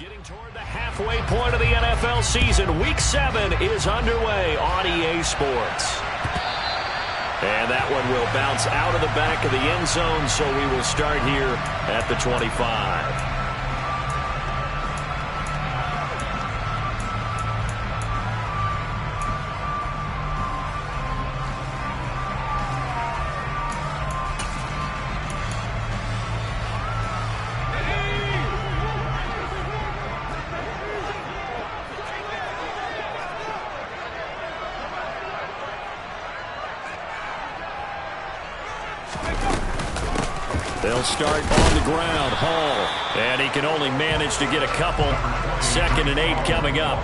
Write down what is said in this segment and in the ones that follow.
Getting toward the halfway point of the NFL season. Week 7 is underway on EA Sports. And that one will bounce out of the back of the end zone, so we will start here at the 25. They'll start on the ground. Hall. And he can only manage to get a couple. 2nd and 8 coming up.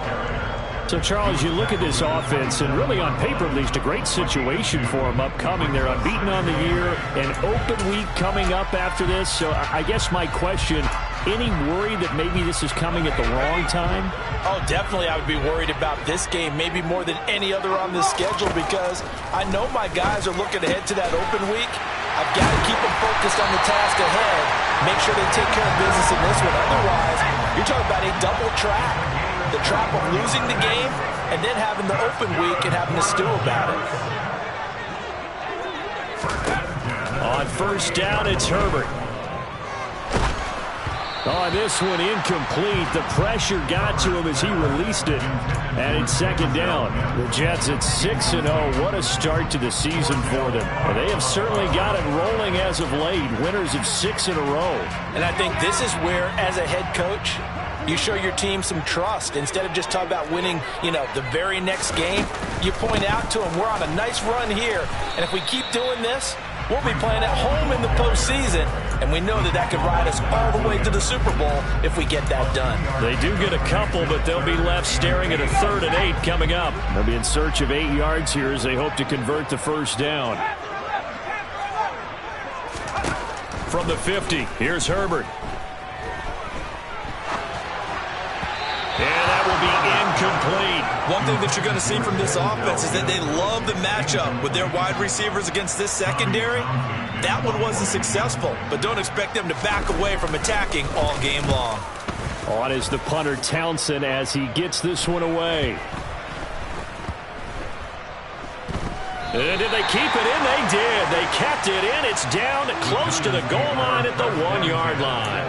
So, Charles, you look at this offense, and really on paper, at least, a great situation for them upcoming. They're unbeaten on the year. An open week coming up after this. So I guess my question, any worry that maybe this is coming at the wrong time? Oh, definitely I would be worried about this game, maybe more than any other on this schedule, because I know my guys are looking ahead to that open week. I've got to keep them focused on the task ahead, make sure they take care of business in this one. Otherwise, you're talking about a double trap. The trap of losing the game and then having the open week and having to stew about it. On 1st down, it's Herbert. On this one, incomplete. The pressure got to him as he released it. And it's 2nd down. The Jets at 6-0. What a start to the season for them. And they have certainly got it rolling as of late. Winners of 6 in a row. And I think this is where, as a head coach, you show your team some trust. Instead of just talking about winning, the very next game, you point out to them, we're on a nice run here. And if we keep doing this, we'll be playing at home in the postseason, and we know that could ride us all the way to the Super Bowl if we get that done. They do get a couple, but they'll be left staring at a 3rd and 8 coming up. They'll be in search of 8 yards here as they hope to convert the 1st down. From the 50, here's Herbert. And that will be incomplete. One thing that you're going to see from this offense is that they love the matchup with their wide receivers against this secondary. That one wasn't successful, but don't expect them to back away from attacking all game long. On is the punter Townsend as he gets this one away. And did they keep it in? They did. They kept it in. It's down close to the goal line at the 1-yard line.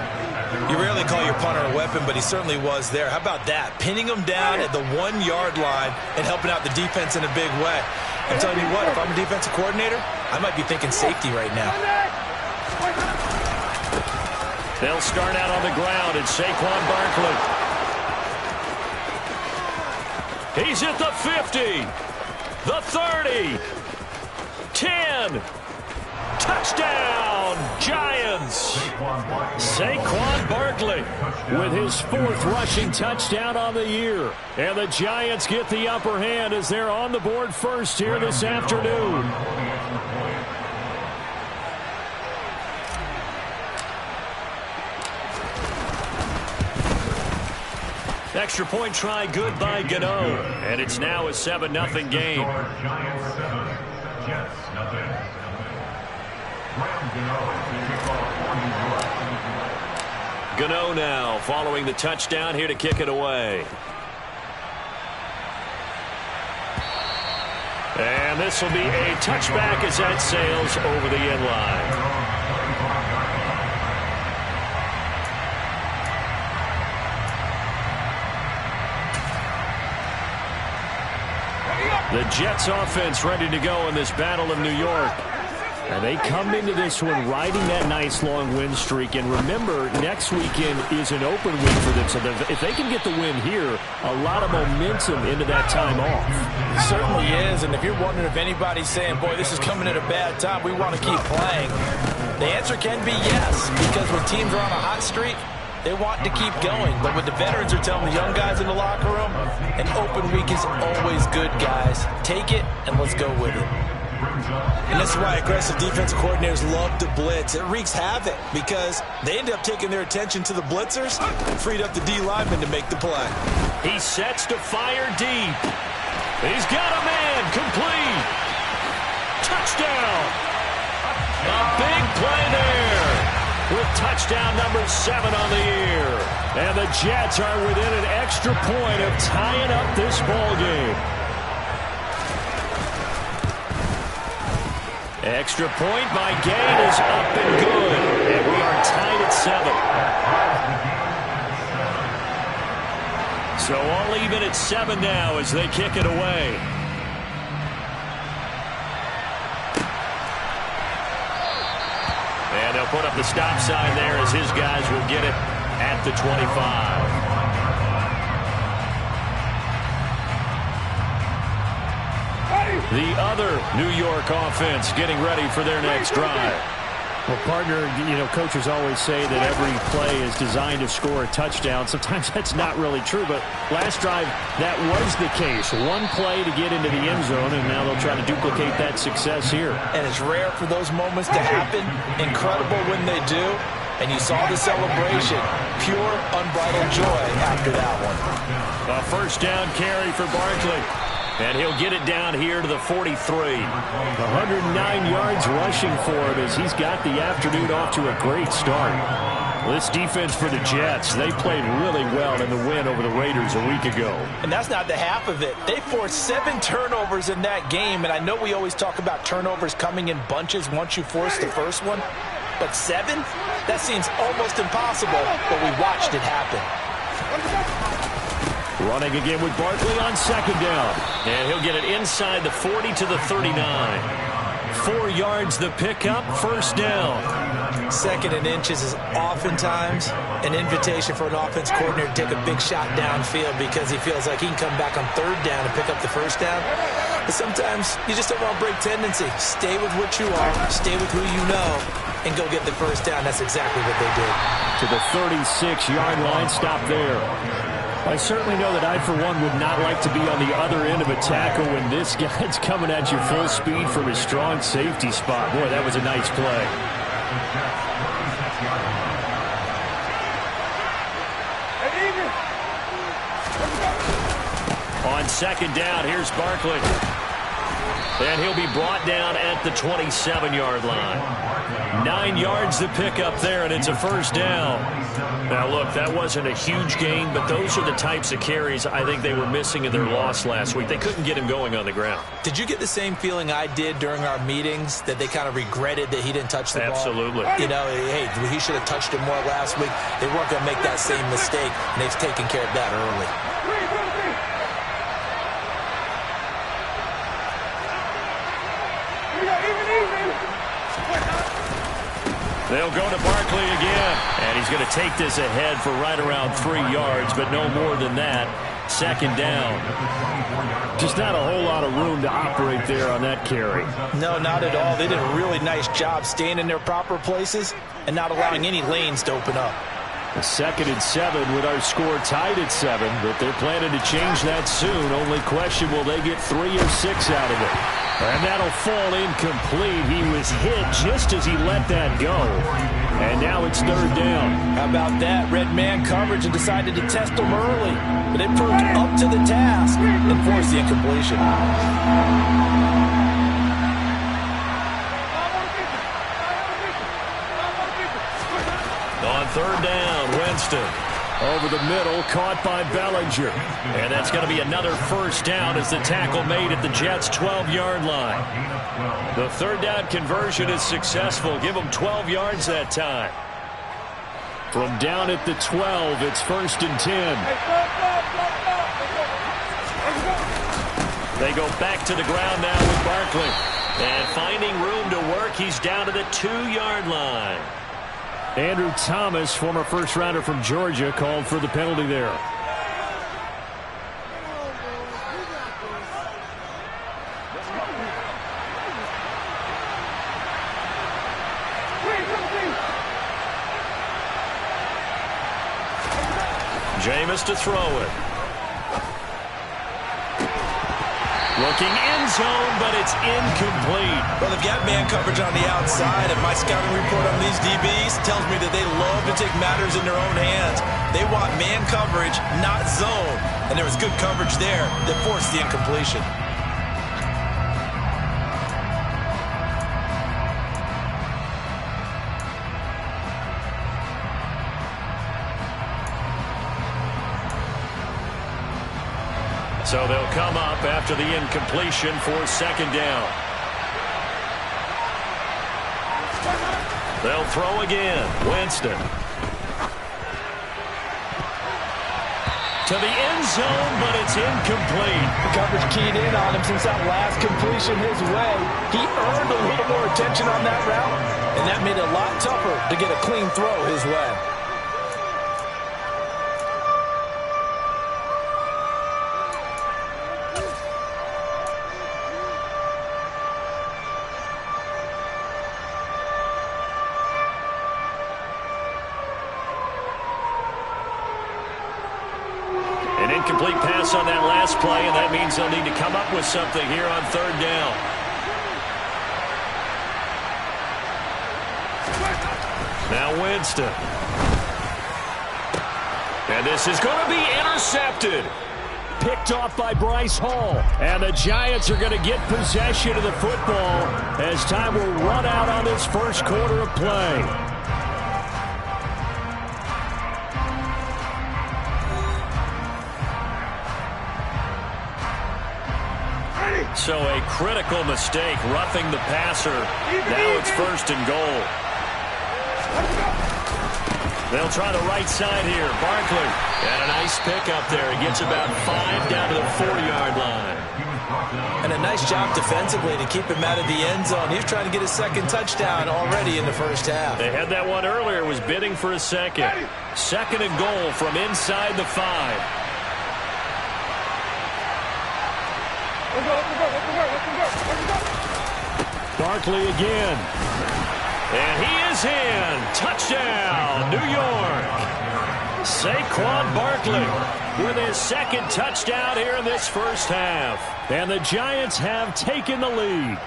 You rarely call your punter a weapon, but he certainly was there. How about that? Pinning him down at the 1-yard line and helping out the defense in a big way. I'm telling you what, if I'm a defensive coordinator, I might be thinking safety right now. They'll start out on the ground. It's Saquon Barkley. He's at the 50, the 30, 10. Touchdown, Giants! Saquon Barkley with his 4th rushing touchdown on the year. And the Giants get the upper hand as they're on the board first here this afternoon. Extra point try good by Gano. And it's now a 7-0 game. Gano now following the touchdown here to kick it away. And this will be a touchback as that sails over the end line. The Jets offense ready to go in this Battle of New York. And they come into this one riding that nice long win streak. And remember, next weekend is an open win for them. So if they can get the win here, a lot of momentum into that time off. It certainly is. And if you're wondering if anybody's saying, boy, this is coming at a bad time, we want to keep playing, the answer can be yes. Because when teams are on a hot streak, they want to keep going. But what the veterans are telling the young guys in the locker room, an open week is always good, guys. Take it and let's go with it. And this is why aggressive defensive coordinators love to blitz. It wreaks havoc because they end up taking their attention to the blitzers and freed up the D lineman to make the play. He sets to fire deep. He's got a man complete. Touchdown. A big play there with touchdown number 7 on the year. And the Jets are within an extra point of tying up this ball game. Extra point by Gain is up and good. And we are tied at 7. So all even at 7 now as they kick it away. And they'll put up the stop sign there as his guys will get it at the 25. The other New York offense getting ready for their next drive. Well, partner, coaches always say that every play is designed to score a touchdown. Sometimes that's not really true, but last drive, that was the case. One play to get into the end zone, and now they'll try to duplicate that success here. And it's rare for those moments to happen. Incredible when they do. And you saw the celebration. Pure, unbridled joy after that one. A first down carry for Barkley. And he'll get it down here to the 43. 109 yards rushing for him as he's got the afternoon off to a great start. This defense for the Jets, they played really well in the win over the Raiders a week ago. And that's not the half of it. They forced 7 turnovers in that game. And I know we always talk about turnovers coming in bunches once you force the first one. But 7? That seems almost impossible, but we watched it happen. Running again with Barkley on second down. And he'll get it inside the 40 to the 39. 4 yards the pickup, first down. Second and inches is oftentimes an invitation for an offense coordinator to take a big shot downfield because he feels like he can come back on third down and pick up the first down. But sometimes you just don't want to break tendency. Stay with what you are, stay with who you know, and go get the first down. That's exactly what they did. To the 36-yard line, stop there. I certainly know that I, for one, would not like to be on the other end of a tackle when this guy's coming at you full speed from his strong safety spot. Boy, that was a nice play. On second down, here's Barkley. And he'll be brought down at the 27-yard line. 9 yards to pick up there, and it's a first down. Now, look, that wasn't a huge gain, but those are the types of carries I think they were missing in their loss last week. They couldn't get him going on the ground. Did you get the same feeling I did during our meetings, that they kind of regretted that he didn't touch the ball? Absolutely. Hey, he should have touched it more last week. They weren't going to make that same mistake, and they've taken care of that early. They'll go to Barkley again. And he's going to take this ahead for right around 3 yards, but no more than that. Second down. Just not a whole lot of room to operate there on that carry. No, not at all. They did a really nice job staying in their proper places and not allowing any lanes to open up. A 2nd and 7 with our score tied at 7, but they're planning to change that soon. Only question, will they get 3 or 6 out of it? And that'll fall incomplete. He was hit just as he let that go. And now it's third down. How about that? Red man coverage and decided to test him early. But they proved up to the task and forced the incompletion. On third down, Winston. Over the middle, caught by Bellinger. And that's going to be another first down as the tackle made at the Jets' 12-yard line. The third down conversion is successful. Give them 12 yards that time. From down at the 12, it's 1st and 10. They go back to the ground now with Barkley. And finding room to work, he's down to the 2-yard line. Andrew Thomas, former first-rounder from Georgia, called for the penalty there. Jameis to throw it. Looking end zone, but it's incomplete. Well, they've got man coverage on the outside, and my scouting report on these DBs tells me that they love to take matters in their own hands. They want man coverage, not zone. And there was good coverage there that forced the incompletion. So they'll come up after the incompletion for second down. They'll throw again. Winston. To the end zone, but it's incomplete. The coverage keyed in on him since that last completion his way. He earned a little more attention on that route, and that made it a lot tougher to get a clean throw his way. Incomplete pass on that last play, and that means they'll need to come up with something here on third down. Now Winston. And this is going to be intercepted. Picked off by Bryce Hall. And the Giants are going to get possession of the football as time will run out on this first quarter of play. So a critical mistake, roughing the passer. Now it's first and goal. They'll try the right side here. Barkley. And a nice pick up there. He gets about 5 down to the 4-yard line. And a nice job defensively to keep him out of the end zone. He's trying to get his second touchdown already in the first half. They had that one earlier, was bidding for a second. Second and goal from inside the 5. Barkley again. And he is in. Touchdown, New York. Saquon Barkley with his second touchdown here in this first half. And the Giants have taken the lead.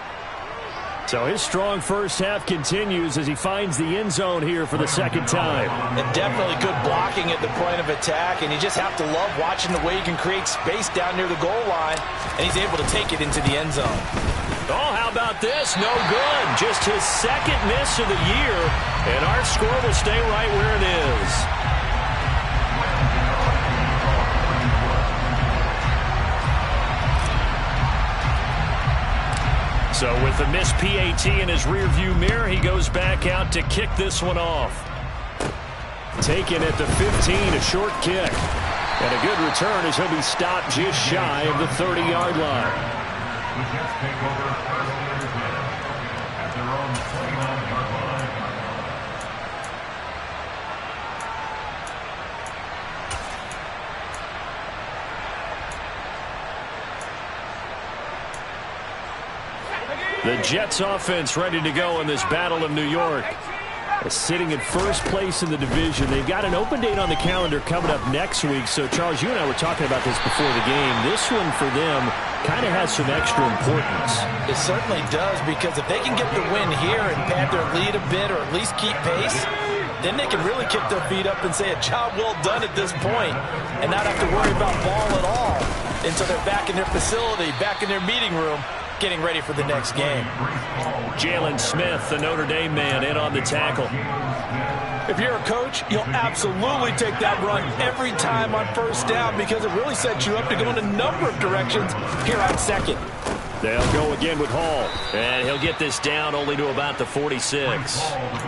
So his strong first half continues as he finds the end zone here for the second time. And definitely good blocking at the point of attack, and you just have to love watching the way he can create space down near the goal line, and he's able to take it into the end zone. Oh, how about this? No good. Just his second miss of the year, and our score will stay right where it is. So with the missed PAT in his rearview mirror, he goes back out to kick this one off. Taken at the 15, a short kick. And a good return as he'll be stopped just shy of the 30-yard line. The Jets take over at their own 29-yard line. The Jets offense ready to go in this Battle of New York. Sitting in first place in the division. They've got an open date on the calendar coming up next week. So, Charles, you and I were talking about this before the game. This one for them kind of has some extra importance. It certainly does, because if they can get the win here and pad their lead a bit or at least keep pace, then they can really kick their feet up and say a job well done at this point and not have to worry about ball at all until they're back in their facility, back in their meeting room, getting ready for the next game. Jalen Smith, the Notre Dame man, in on the tackle. If you're a coach, you'll absolutely take that run every time on first down because it really sets you up to go in a number of directions here on second. They'll go again with Hall. And he'll get this down only to about the 46.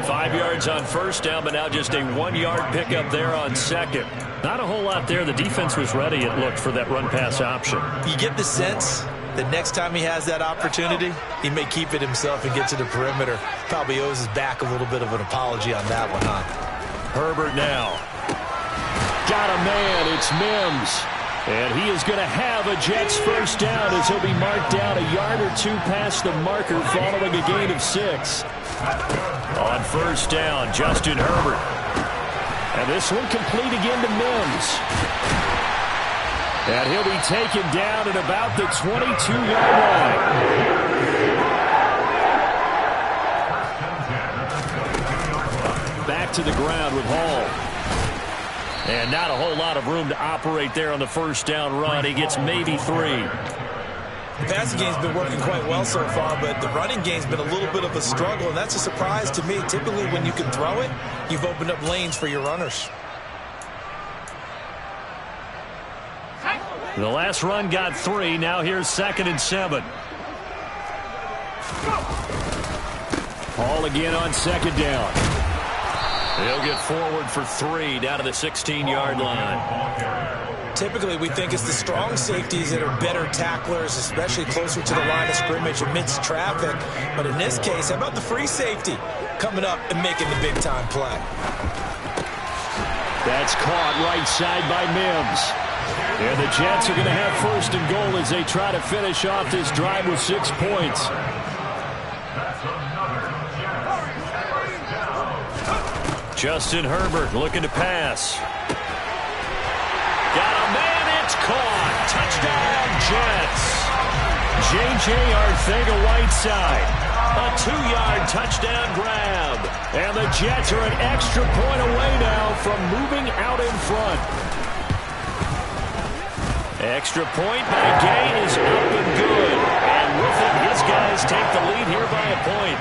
5 yards on first down, but now just a 1-yard pickup there on second. Not a whole lot there. The defense was ready, it looked, for that run-pass option. You get the sense that next time he has that opportunity, he may keep it himself and get to the perimeter. Probably owes his back a little bit of an apology on that one, huh? Herbert now. Got a man. It's Mims. And he is going to have a Jets first down as he'll be marked down a yard or two past the marker following a gain of 6. On first down, Justin Herbert. And this one complete again to Mims. And he'll be taken down at about the 22-yard line. Back to the ground with Hall. And not a whole lot of room to operate there on the first down run. He gets maybe 3. The passing game's been working quite well so far, but the running game's been a little bit of a struggle, and that's a surprise to me. Typically, when you can throw it, you've opened up lanes for your runners. The last run got 3. Now here's 2nd and 7. Hall again on 2nd down. He'll get forward for 3 down to the 16-yard line. Typically, we think it's the strong safeties that are better tacklers, especially closer to the line of scrimmage amidst traffic. But in this case, how about the free safety coming up and making the big-time play? That's caught right side by Mims. And the Jets are going to have 1st and goal as they try to finish off this drive with 6 points. Justin Herbert looking to pass. Got a man, it's caught. Touchdown, Jets. J.J. Arcega-Whiteside. A 2-yard touchdown grab. And the Jets are an extra point away now from moving out in front. Extra point by Gay is up and good. And with it, his guys take the lead here by a point.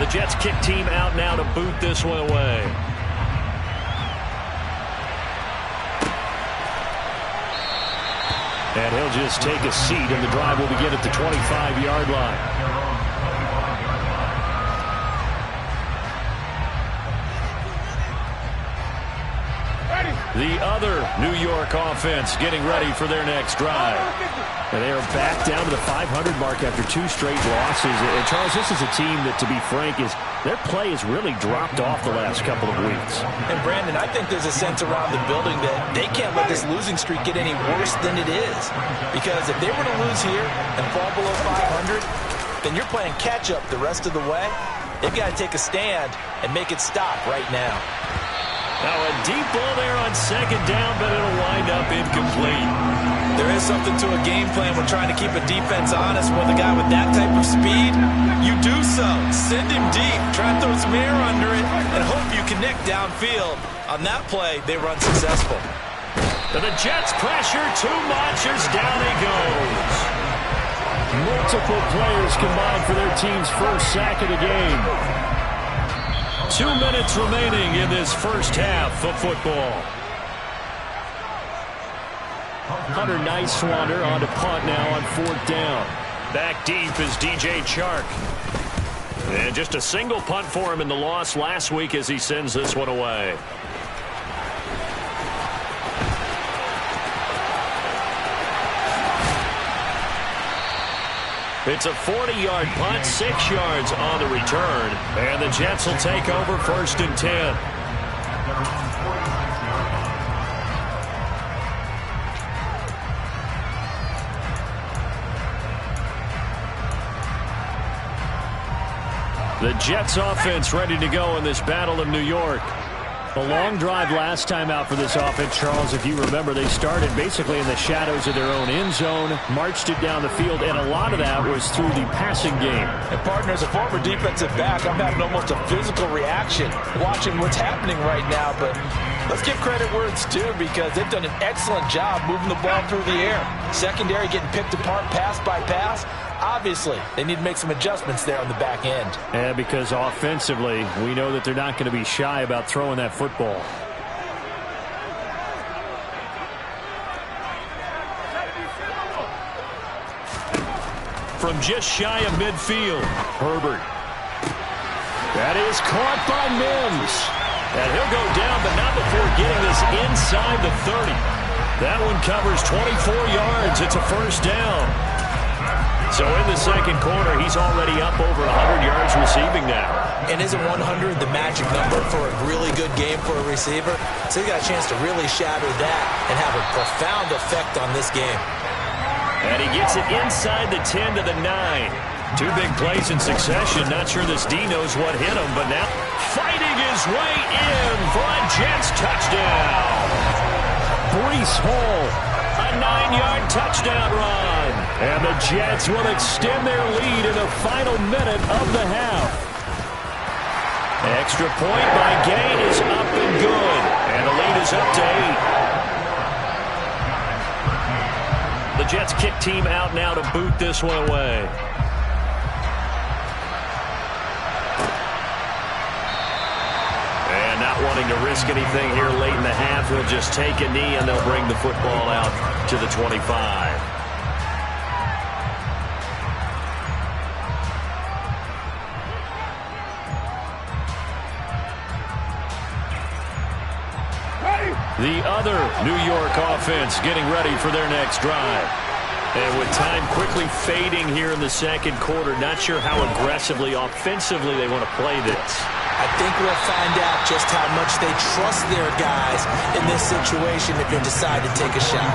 The Jets kick team out now to boot this one away. And he'll just take a seat, and the drive will begin at the 25-yard line. The other New York offense getting ready for their next drive. And they are back down to the 500 mark after 2 straight losses. And Charles, this is a team that, to be frank, their play has really dropped off the last couple of weeks. And Brandon, I think there's a sense around the building that they can't let this losing streak get any worse than it is. Because if they were to lose here and fall below 500, then you're playing catch-up the rest of the way. They've got to take a stand and make it stop right now. Now a deep ball there on 2nd down, but it'll wind up incomplete. There is something to a game plan when trying to keep a defense honest with a guy with that type of speed. You do so. Send him deep. Try and throw some air under it and hope you connect downfield. On that play, they run successful. But the Jets pressure too much as down he goes. Multiple players combined for their team's 1st sack of the game. 2 minutes remaining in this first half of football. Hunter Nicewander on to punt now on 4th down. Back deep is DJ Chark. And just a single punt for him in the loss last week as he sends this one away. It's a 40-yard punt, 6 yards on the return. And the Jets will take over 1st and 10. The Jets offense ready to go in this battle of New York. A long drive last time out for this offense, Charles. If you remember, they started basically in the shadows of their own end zone, marched it down the field, and a lot of that was through the passing game. And partner, as a former defensive back, I'm having almost a physical reaction watching what's happening right now. But let's give credit where it's due, because they've done an excellent job moving the ball through the air. Secondary getting picked apart pass by pass. Obviously, they need to make some adjustments there on the back end. Yeah, because offensively, we know that they're not going to be shy about throwing that football. From just shy of midfield, Herbert. That is caught by Mims. And he'll go down, but not before getting this inside the 30. That one covers 24 yards. It's a 1st down. So in the second quarter, he's already up over 100 yards receiving now. And isn't 100 the magic number for a really good game for a receiver? So he got a chance to really shatter that and have a profound effect on this game. And he gets it inside the 10 to the 9. 2 big plays in succession. Not sure this D knows what hit him, but now fighting his way in for a Jets touchdown. Breece Hall, a 9-yard touchdown run. And the Jets will extend their lead in the final minute of the half. Extra point by Gay is up and good. And the lead is up to 8. The Jets kick team out now to boot this one away. And now not wanting to risk anything here late in the half. He'll just take a knee, and they'll bring the football out to the 25. The other New York offense getting ready for their next drive. And with time quickly fading here in the second quarter, not sure how aggressively, offensively they want to play this. I think we'll find out just how much they trust their guys in this situation if they decide to take a shot.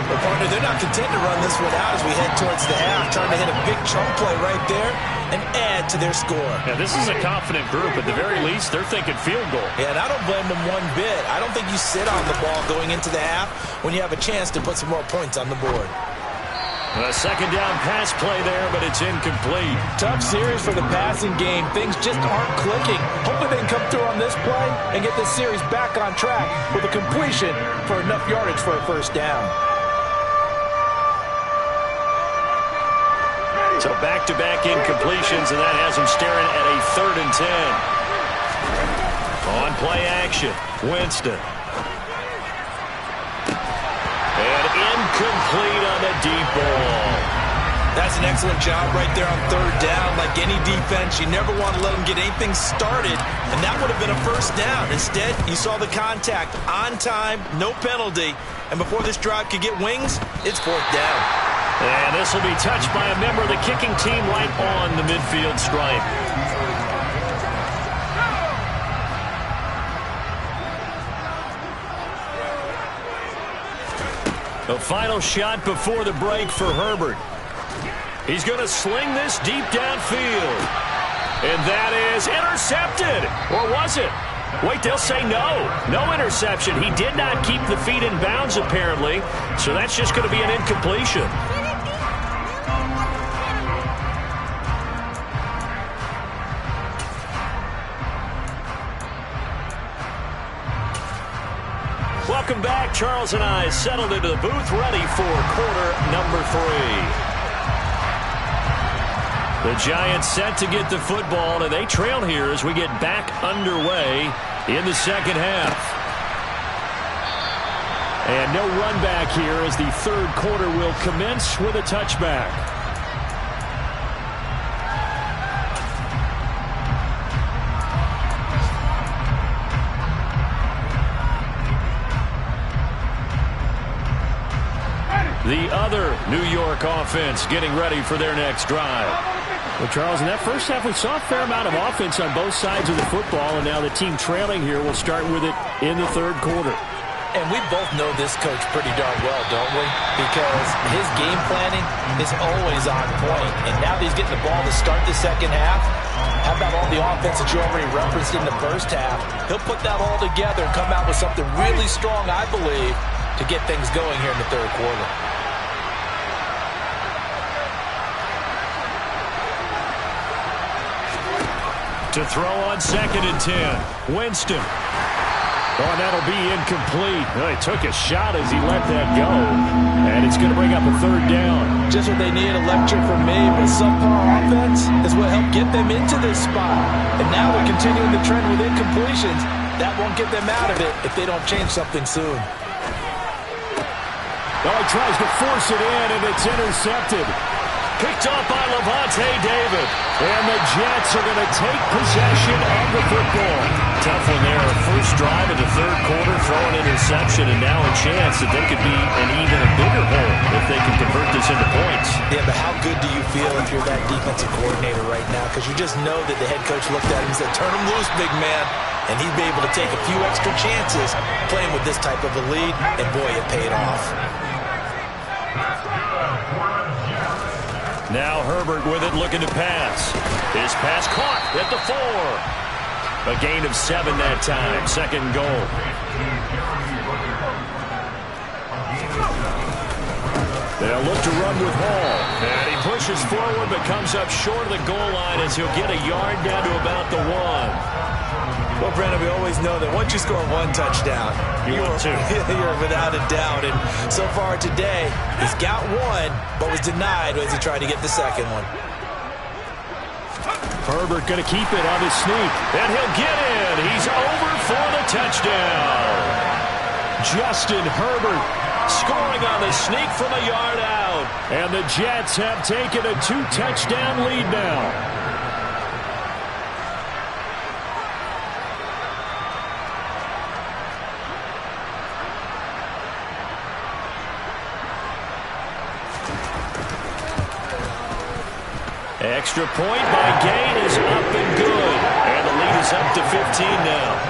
Well, partner, they're not content to run this one out as we head towards the half, trying to hit a big chunk play right there and add to their score. Yeah, this is a confident group. At the very least, they're thinking field goal. Yeah, and I don't blame them one bit. I don't think you sit on the ball going into the half when you have a chance to put some more points on the board. A second down pass play there, but it's incomplete. Tough series for the passing game. Things just aren't clicking. Hopefully they can come through on this play and get this series back on track with a completion for enough yardage for a first down. So back-to-back incompletions, and that has him staring at a 3rd and 10. On play action, Winston. And incomplete on the deep ball. That's an excellent job right there on 3rd down. Like any defense, you never want to let them get anything started, and that would have been a first down. Instead, you saw the contact on time, no penalty, and before this drive could get wings, it's 4th down. And this will be touched by a member of the kicking team right on the midfield stripe. The final shot before the break for Herbert. He's going to sling this deep downfield. And that is intercepted. Or was it? Wait, they'll say no. No interception. He did not keep the feet in bounds, apparently. So that's just going to be an incompletion. Welcome back. Charles and I settled into the booth, ready for quarter number 3. The Giants set to get the football, and they trail here as we get back underway in the second half. And no run back here as the 3rd quarter will commence with a touchback. The other New York offense getting ready for their next drive. Well, Charles, in that first half, we saw a fair amount of offense on both sides of the football, and now the team trailing here will start with it in the 3rd quarter. And we both know this coach pretty darn well, don't we? Because his game planning is always on point. And now that he's getting the ball to start the second half, how about all the offense that you already referenced in the first half? He'll put that all together and come out with something really strong, I believe, to get things going here in the 3rd quarter. To throw on 2nd and 10. Winston. Oh, and that'll be incomplete. Well, he took a shot as he let that go. And it's going to bring up a 3rd down. Just what they needed, a lecture from me, but subpar offense is what helped get them into this spot. And now they're continuing the trend with incompletions. That won't get them out of it if they don't change something soon. Oh, he tries to force it in, and it's intercepted. Picked up by Levante David. And the Jets are going to take possession of the football. Tough one there. First drive of the 3rd quarter, throwing interception, and now a chance that they could be an even a bigger hole if they can convert this into points. Yeah, but how good do you feel if you're that defensive coordinator right now? Because you just know that the head coach looked at him and said, turn him loose, big man. And he'd be able to take a few extra chances playing with this type of a lead, and boy, it paid off. Now Herbert with it, looking to pass. His pass caught at the 4. A gain of 7 that time. 2nd goal. They'll look to run with Hall. And he pushes forward but comes up short of the goal line as he'll get a yard down to about the 1. Well, Brandon, we always know that once you score 1 touchdown, you're without a doubt. And so far today, he's got 1, but was denied as he tried to get the 2nd one. Herbert going to keep it on his sneak, and he'll get in. He's over for the touchdown. Justin Herbert scoring on the sneak from a yard out. And the Jets have taken a 2-touchdown lead now. Extra point by Gain is up and good. And the lead is up to 15 now.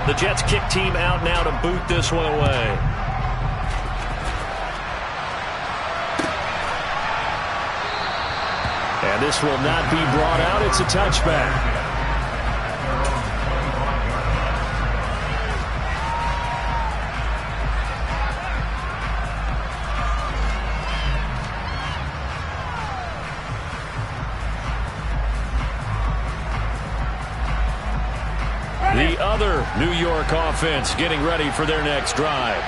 The Jets kick team out now to boot this one away. And this will not be brought out. It's a touchback. The other New York offense getting ready for their next drive.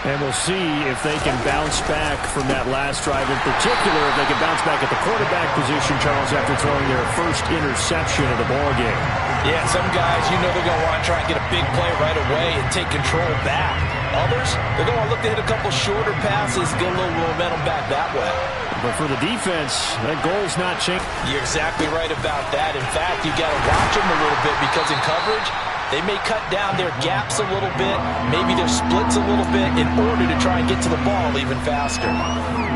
And we'll see if they can bounce back from that last drive. In particular, if they can bounce back at the quarterback position, Charles, after throwing their first interception of the ballgame. Yeah, some guys, you know they're going to want to try and get a big play right away and take control back. Others, they're going to look to hit a couple shorter passes, get a little momentum back that way. But for the defense, that goal's not changed. You're exactly right about that. In fact, you got to watch them a little bit because in coverage, they may cut down their gaps a little bit, maybe their splits a little bit in order to try and get to the ball even faster.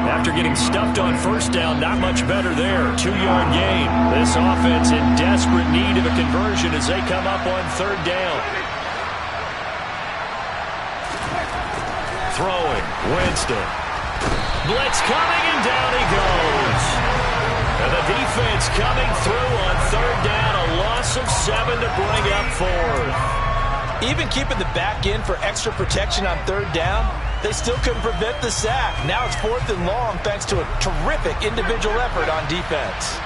After getting stuffed on first down, not much better there. 2-yard gain. This offense in desperate need of a conversion as they come up on third down. Throwing, Winston. Blitz coming, and down he goes. And the defense coming through on third down, a loss of 7 to bring up fourth. Even keeping the back end for extra protection on third down, they still couldn't prevent the sack. Now it's 4th and long thanks to a terrific individual effort on defense.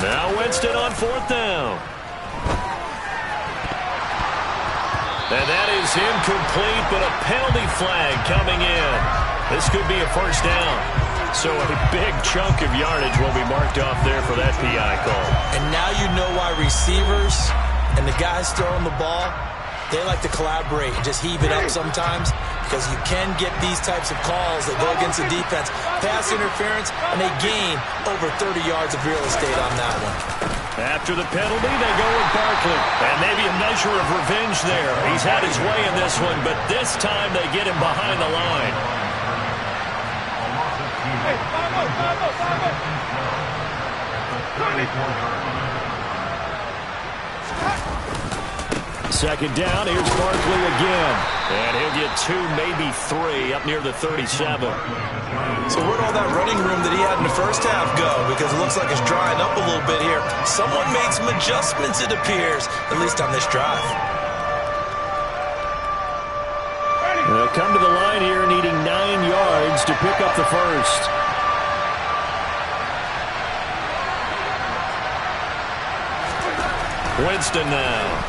Now Winston on 4th down. And that is incomplete, but a penalty flag coming in. This could be a first down. So a big chunk of yardage will be marked off there for that PI call. And now you know why receivers and the guys throwing the ball, they like to collaborate and just heave it up sometimes because you can get these types of calls that go against the defense. Pass interference, and they gain over 30 yards of real estate on that one. After the penalty, they go with Barkley. And maybe a measure of revenge there. He's had his way in this one, but this time they get him behind the line. Second down, here's Barkley again. And he'll get 2, maybe 3, up near the 37. So where'd all that running room that he had in the first half go? Because it looks like it's drying up a little bit here. Someone made some adjustments, it appears, at least on this drive. They'll come to the line here needing 9 yards to pick up the first. Winston now.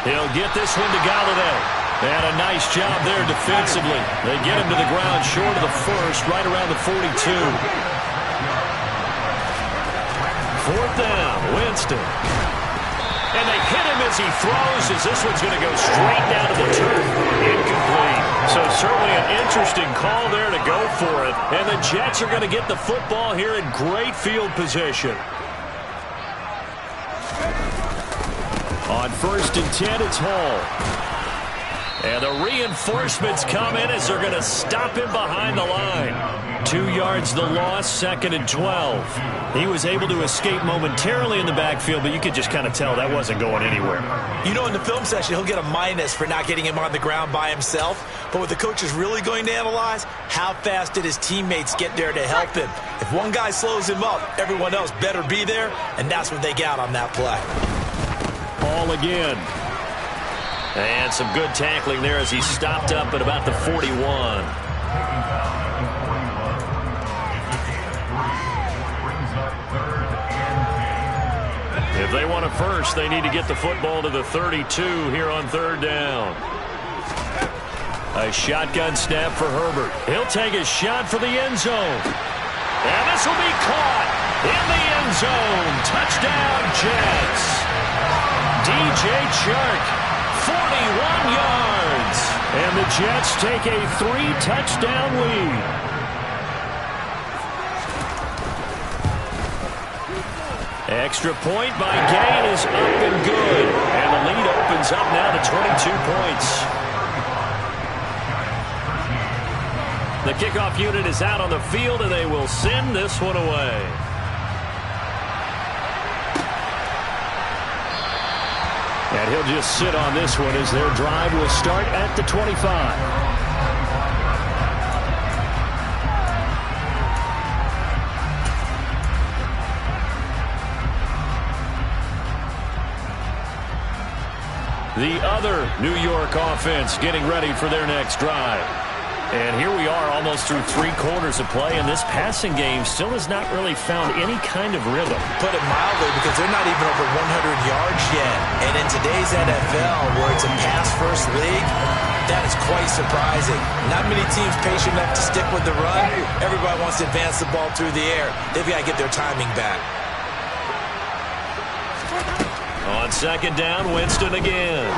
He'll get this one to Galladay. And a nice job there defensively. They get him to the ground short of the first, right around the 42. 4th down, Winston. And they hit him as he throws, as this one's going to go straight down to the turf. Incomplete. So certainly an interesting call there to go for it. And the Jets are going to get the football here in great field position. On 1st and 10, it's Hall. And the reinforcements come in as they're going to stop him behind the line. 2 yards the loss, 2nd and 12. He was able to escape momentarily in the backfield, but you could just kind of tell that wasn't going anywhere. You know, in the film session, he'll get a minus for not getting him on the ground by himself. But what the coach is really going to analyze, how fast did his teammates get there to help him? If one guy slows him up, everyone else better be there, and that's what they got on that play. Ball again. And some good tackling there as he stopped up at about the 41. If they want a first, they need to get the football to the 32 here on third down. A shotgun snap for Herbert. He'll take a shot for the end zone. And this will be caught in the end zone. Touchdown, Jets. DJ Chark, 41 yards. And the Jets take a 3-touchdown lead. Extra point by Gain is up and good. And the lead opens up now to 22 points. The kickoff unit is out on the field, and they will send this one away. And he'll just sit on this one as their drive will start at the 25. The other New York offense getting ready for their next drive. And here we are almost through 3 quarters of play, and this passing game still has not really found any kind of rhythm. Put it mildly, because they're not even over 100 yards yet. And in today's NFL, where it's a pass-first league, that is quite surprising. Not many teams patient enough to stick with the run. Everybody wants to advance the ball through the air. They've got to get their timing back. On second down, Winston again.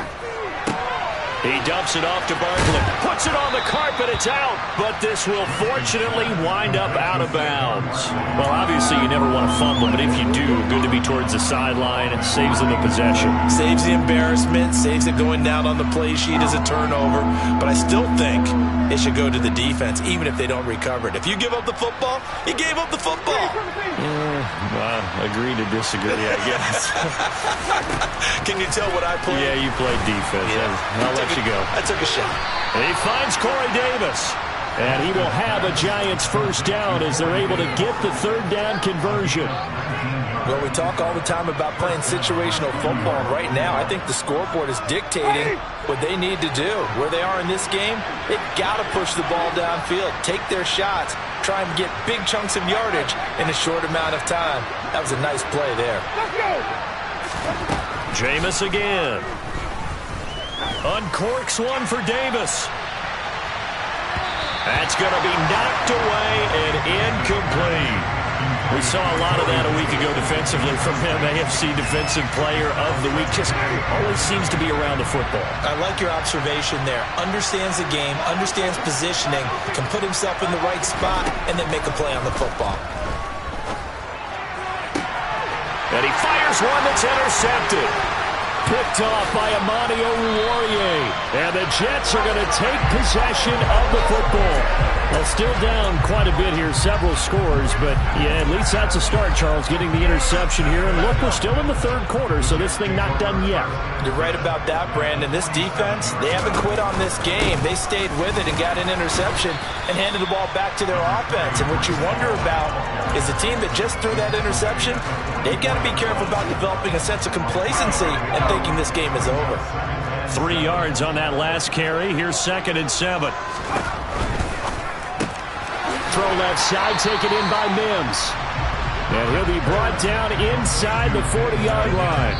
He dumps it off to Barkley. Puts it on the carpet. It's out. But this will fortunately wind up out of bounds. Well, obviously you never want to fumble, but if you do, good to be towards the sideline. It saves them the possession. Saves the embarrassment. Saves it going down on the play sheet as a turnover. But I still think it should go to the defense, even if they don't recover it. If you give up the football, you gave up the football. Well, agree to disagree, I guess. Can you tell what I played? Yeah, you played defense. Yeah. I'll let you go. I took a shot. And he finds Corey Davis. And he will have a Giants first down as they're able to get the third down conversion. Well, we talk all the time about playing situational football. And right now, I think the scoreboard is dictating what they need to do. Where they are in this game, they've got to push the ball downfield, take their shots, try and get big chunks of yardage in a short amount of time. That was a nice play there. Jameis again. Uncorks one for Davis. That's going to be knocked away and incomplete. We saw a lot of that a week ago defensively from him. AFC Defensive Player of the Week. Just always seems to be around the football. I like your observation there. Understands the game, understands positioning, can put himself in the right spot, and then make a play on the football. And he fires one that's intercepted. Picked off by Amani Oruwariye. And the Jets are going to take possession of the football. Well, still down quite a bit here, several scores, but yeah, at least that's a start, Charles, getting the interception here. And look, we're still in the third quarter, so this thing not done yet. You're right about that, Brandon. This defense, they haven't quit on this game. They stayed with it and got an interception and handed the ball back to their offense. And what you wonder about is the team that just threw that interception, they've got to be careful about developing a sense of complacency and thinking this game is over. 3 yards on that last carry. Here's 2nd and 7. Throw left side, taken in by Mims. And he'll be brought down inside the 40-yard line.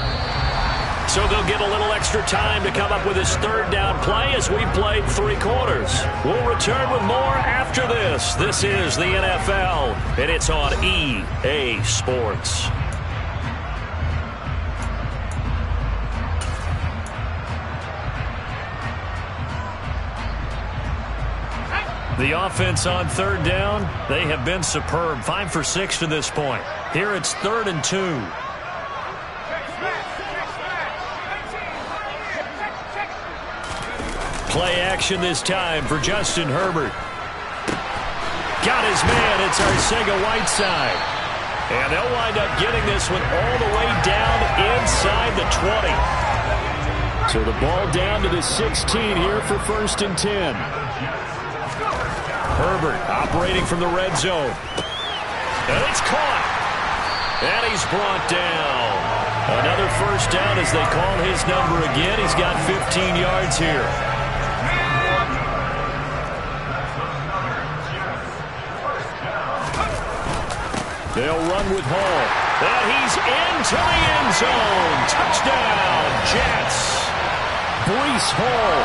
So they'll get a little extra time to come up with his third down play as we played 3 quarters. We'll return with more after this. This is the NFL, and it's on EA Sports. The offense on third down, they have been superb. 5 for 6 to this point. Here it's 3rd and 2. Play action this time for Justin Herbert. Got his man. It's Arcega-Whiteside. And they'll wind up getting this one all the way down inside the 20. So the ball down to the 16 here for 1st and 10. Herbert operating from the red zone. And it's caught. And he's brought down. Another first down as they call his number again. He's got 15 yards here. They'll run with Hall. And he's into the end zone. Touchdown, Jets. Breece Hall,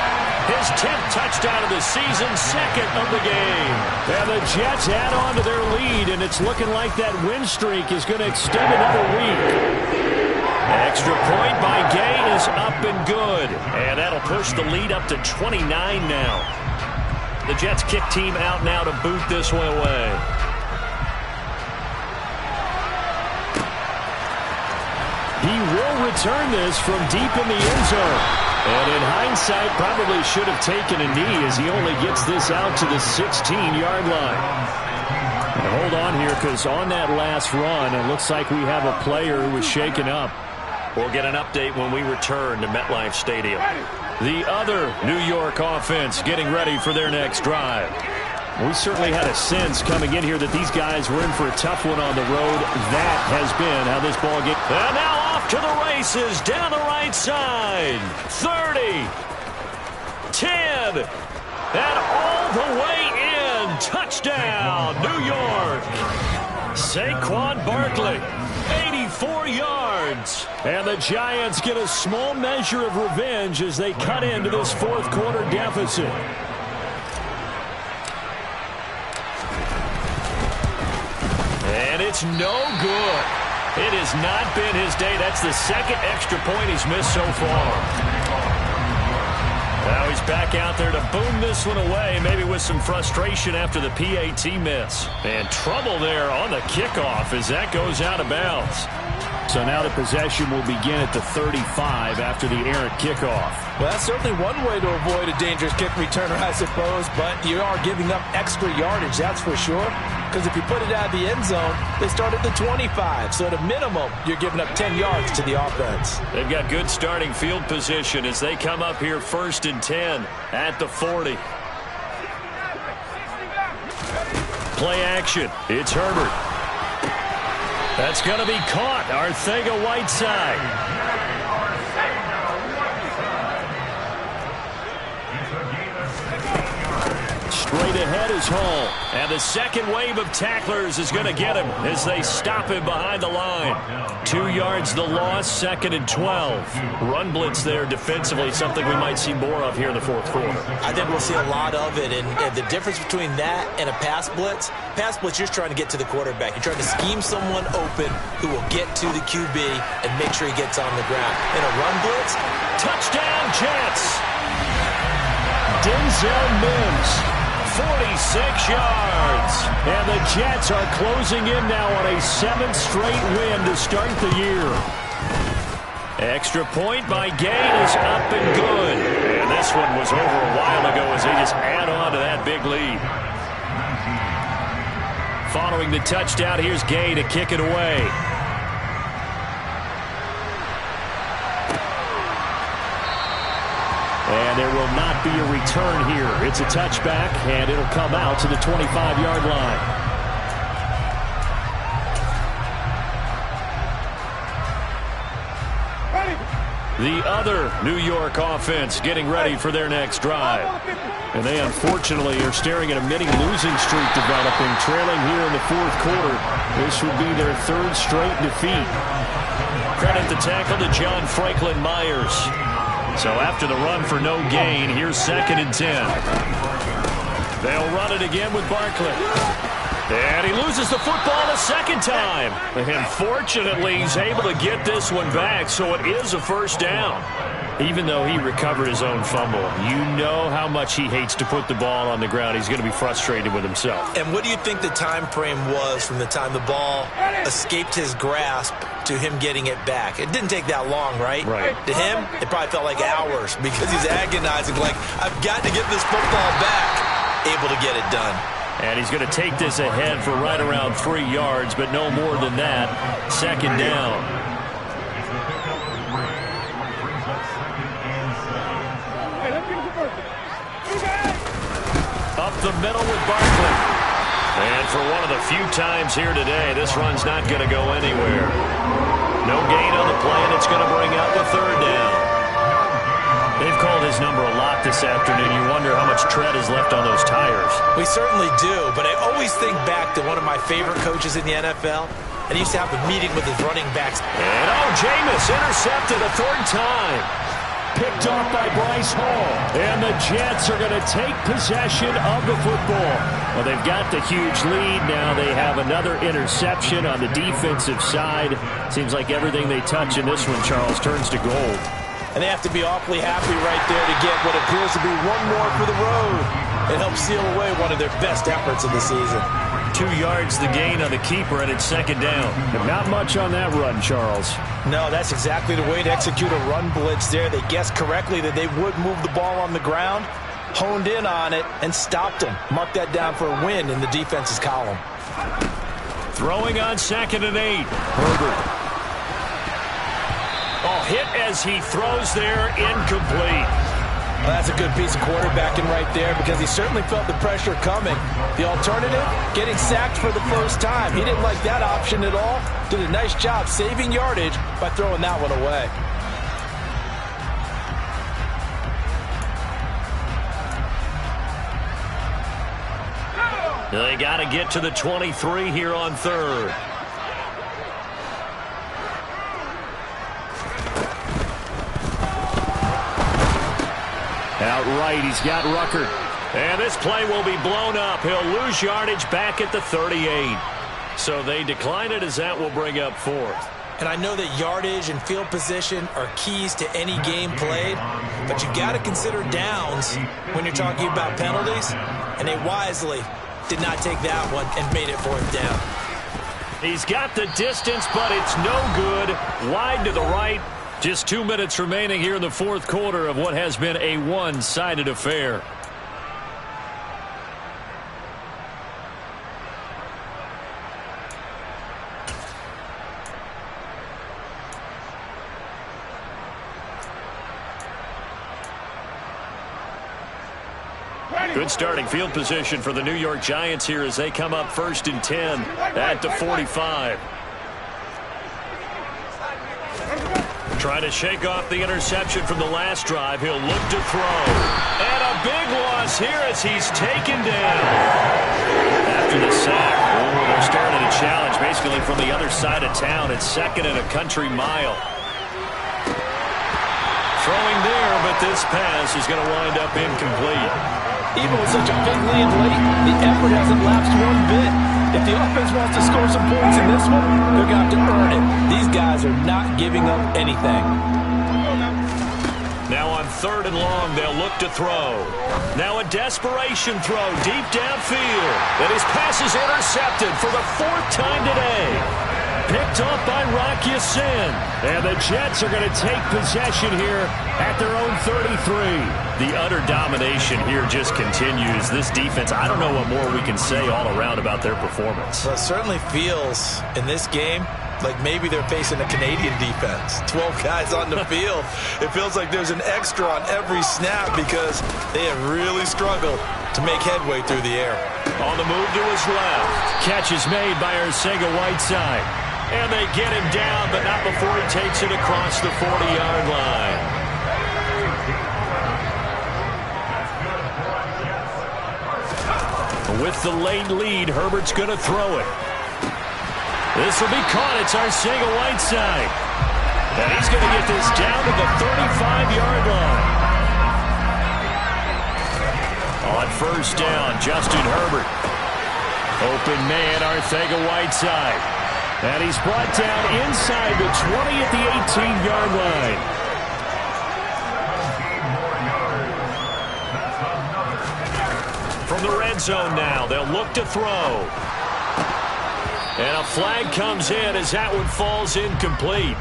his 10th touchdown of the season, second of the game. And the Jets add on to their lead, and it's looking like that win streak is going to extend another week. Extra point by Gay is up and good. And that'll push the lead up to 29 now. The Jets kick team out now to boot this one away. He will return this from deep in the end zone. And in hindsight, probably should have taken a knee as he only gets this out to the 16-yard line. And hold on here, because on that last run, it looks like we have a player who was shaken up. We'll get an update when we return to MetLife Stadium. The other New York offense getting ready for their next drive. We certainly had a sense coming in here that these guys were in for a tough one on the road. That has been how this ball game. And now off to the races down the right side. 30, 10, and all the way in. Touchdown, New York. Saquon Barkley, 84 yards. And the Giants get a small measure of revenge as they cut into this fourth quarter deficit. And it's no good. It has not been his day. That's the second extra point he's missed so far. Now he's back out there to boom this one away, maybe with some frustration after the PAT miss. And trouble there on the kickoff as that goes out of bounds. So now the possession will begin at the 35 after the errant kickoff. Well, that's certainly one way to avoid a dangerous kick returner, I suppose, but you are giving up extra yardage, that's for sure. Because if you put it out of the end zone, they start at the 25. So at a minimum, you're giving up 10 yards to the offense. They've got good starting field position as they come up here 1st and 10 at the 40. Play action. It's Herbert. That's going to be caught. Arcega-Whiteside. Straight ahead is Hall. And the second wave of tacklers is going to get him as they stop him behind the line. 2 yards the loss, 2nd and 12. Run blitz there defensively, something we might see more of here in the fourth quarter. I think we'll see a lot of it. And the difference between that and a pass blitz, you're trying to get to the quarterback. You're trying to scheme someone open who will get to the QB and make sure he gets on the ground. In a run blitz, touchdown Jets. Denzel Mims, 46 yards. And the Jets are closing in now on a 7th straight win to start the year. Extra point by Gay is up and good. And this one was over a while ago as they just add on to that big lead. Following the touchdown, here's Gay to kick it away. And there will not be a return here. It's a touchback, and it'll come out to the 25-yard line. The other New York offense getting ready for their next drive. And they unfortunately are staring at a mini losing streak developing, trailing here in the fourth quarter. This would be their 3rd straight defeat. Credit the tackle to John Franklin Myers. So after the run for no gain, here's 2nd and 10. They'll run it again with Barkley. And he loses the football a second time. And fortunately, he's able to get this one back, so it is a first down. Even though he recovered his own fumble, you know how much he hates to put the ball on the ground. He's going to be frustrated with himself. And what do you think the time frame was from the time the ball escaped his grasp to him getting it back? It didn't take that long, right? Right. To him, it probably felt like hours because he's agonizing, like, I've got to get this football back. Able to get it done. And he's going to take this ahead for right around 3 yards, but no more than that. 2nd down. Up the middle with Barkley. And for one of the few times here today, this run's not going to go anywhere. No gain on the play, and it's going to bring up a third down. They've called his number a lot this afternoon. You wonder how much tread is left on those tires. We certainly do, but I always think back to one of my favorite coaches in the NFL, and he used to have a meeting with his running backs. And Jameis intercepted a third time. Picked off by Bryce Hall. And the Jets are going to take possession of the football. Well, they've got the huge lead. Now they have another interception on the defensive side. Seems like everything they touch in this one, Charles, turns to gold. And they have to be awfully happy right there to get what appears to be one more for the road. It helps seal away one of their best efforts of the season. 2 yards the gain on the keeper, and it's second down. And not much on that run, Charles. No, that's exactly the way to execute a run blitz there. They guessed correctly that they would move the ball on the ground, honed in on it, and stopped them. Mark that down for a win in the defense's column. Throwing on 2nd and 8. Herbert. Oh, hit as he throws there, incomplete. Well, that's a good piece of quarterbacking right there because he certainly felt the pressure coming. The alternative, getting sacked for the first time. He didn't like that option at all. Did a nice job saving yardage by throwing that one away. They got to get to the 23 here on 3rd. Outright, he's got Rucker. And this play will be blown up. He'll lose yardage back at the 38. So they decline it as that will bring up 4th. And I know that yardage and field position are keys to any game played, but you got to consider downs when you're talking about penalties, and they wisely did not take that one and made it 4th down. He's got the distance, but it's no good. Wide to the right. Just 2 minutes remaining here in the 4th quarter of what has been a one-sided affair. Good starting field position for the New York Giants here as they come up 1st and 10 at the 45. Trying to shake off the interception from the last drive. He'll look to throw. And a big loss here as he's taken down. After the sack, they're starting to challenge basically from the other side of town. It's 2nd and a country mile. Throwing there, but this pass is going to wind up incomplete. Even with such a big lead late, the effort hasn't lapsed one bit. If the offense wants to score some points in this one, they're going to have to earn it. These guys are not giving up anything. Now on 3rd and long, they'll look to throw. Now a desperation throw deep downfield. And his pass is intercepted for the 4th time today. Picked off by Rock Ya-Sin. And the Jets are going to take possession here at their own 33. The utter domination here just continues. This defense, I don't know what more we can say all around about their performance. Well, it certainly feels in this game like maybe they're facing a Canadian defense. 12 guys on the field. It feels like there's an extra on every snap because they have really struggled to make headway through the air. On the move to his left. Catch is made by Arcega-Whiteside. And they get him down, but not before he takes it across the 40-yard line. With the late lead, Herbert's going to throw it. This will be caught. It's Arcega-Whiteside. And he's going to get this down to the 35-yard line. On 1st down, Justin Herbert. Open man, Arcega-Whiteside. And he's brought down inside the 20 at the 18-yard line. From the red zone now, they'll look to throw. And a flag comes in as that one falls incomplete.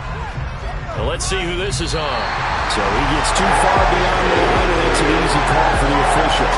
Well, let's see who this is on. So he gets too far beyond the line, and it's an easy call for the official.